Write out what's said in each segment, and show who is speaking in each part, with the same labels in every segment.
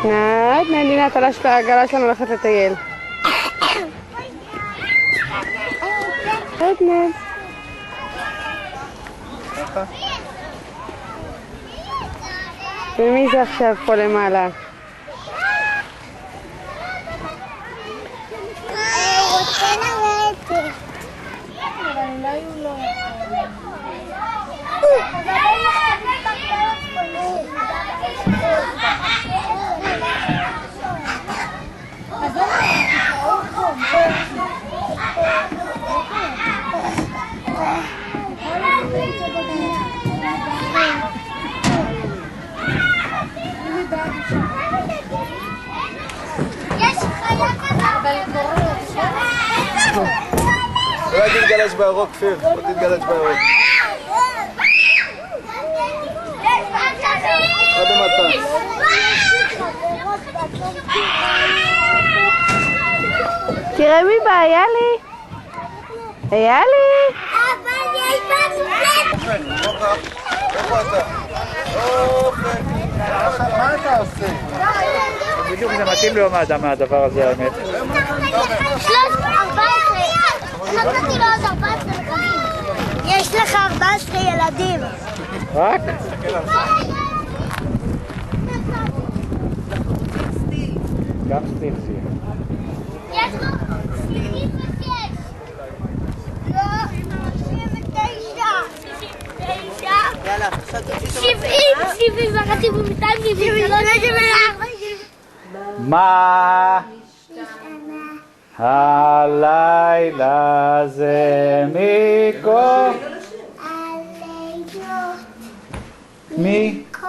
Speaker 1: הנה העגלה שלנו הולכת לטייל. עדנה. ומי זה עכשיו פה למעלה?
Speaker 2: לא תתגלש בירוק, פיר, לא תתגלש בירוק. אחד המטס.
Speaker 1: תראה מי בא, היה לי. היה לי.
Speaker 3: אבל יש בזה.
Speaker 2: איפה אתה? מה אתה עושה?
Speaker 4: בדיוק זה מתאים לו מהדבר הזה, האמת.
Speaker 3: 14. חשבתי לו עוד 14 רכבים. יש לך 14 ילדים.
Speaker 4: רק? גם סטיל שיהיה.
Speaker 3: יש לו 66. לא, 69. 70 ורציתי ב-200
Speaker 4: מה הלילה זה מכל
Speaker 3: מכל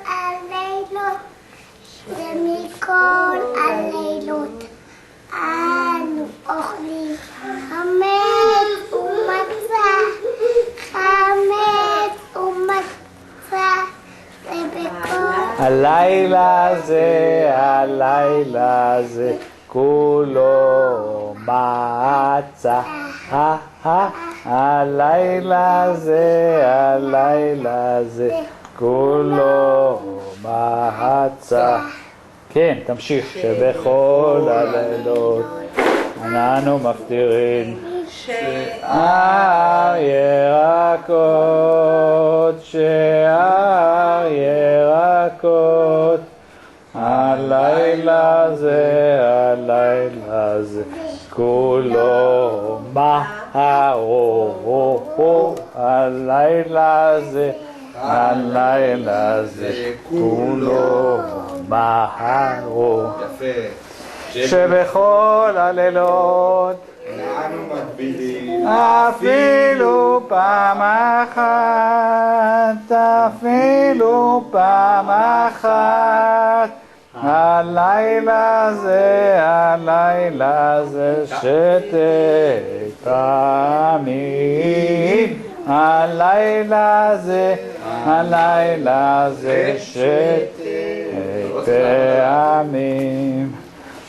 Speaker 3: הלילות ומכל הלילות אנו אוכלים חמץ ומצה ובכל
Speaker 4: הלילה זה כולו מצה. הלילה זה כולו מצה. כן, תמשיך. שבכל הלילות אנו מפטירין שער ירקות, הלילה זה כולו מהרו, הלילה זה כולו מהרו. שבכל הלילות
Speaker 2: אנו מגבילים
Speaker 4: אפילו פעם אחת, הלילה זה שתי פעמים, הלילה זה שתי פעמים.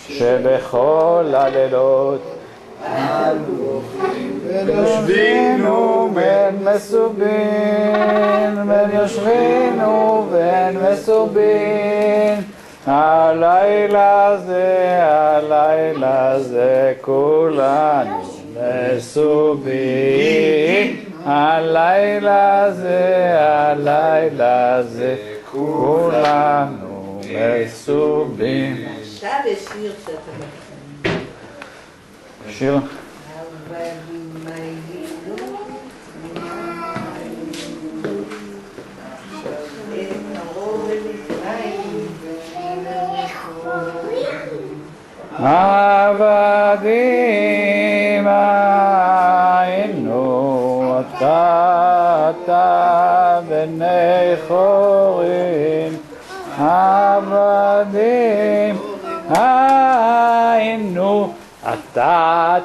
Speaker 4: שבכל הלילות יושבינו בין מסובין, הלילה זה כולנו מסובין, הלילה זה כולנו מסובין.
Speaker 5: עכשיו יש שיר שאתה מכיר.
Speaker 4: שיר? עבדים היינו אתה בני חורין, עבדים היינו אתה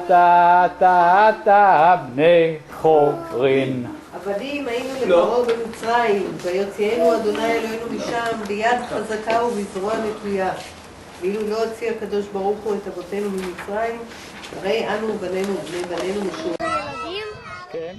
Speaker 4: בני חורין.
Speaker 5: עבדים היינו לפרעה במצרים, ויוציאנו אדוני אלוהינו משם ביד חזקה ובזרוע נטויה. ואילו לא הוציא הקדוש ברוך הוא את אבותינו ממצרים, הרי אנו ובנינו ובני בנינו משום.
Speaker 4: כן.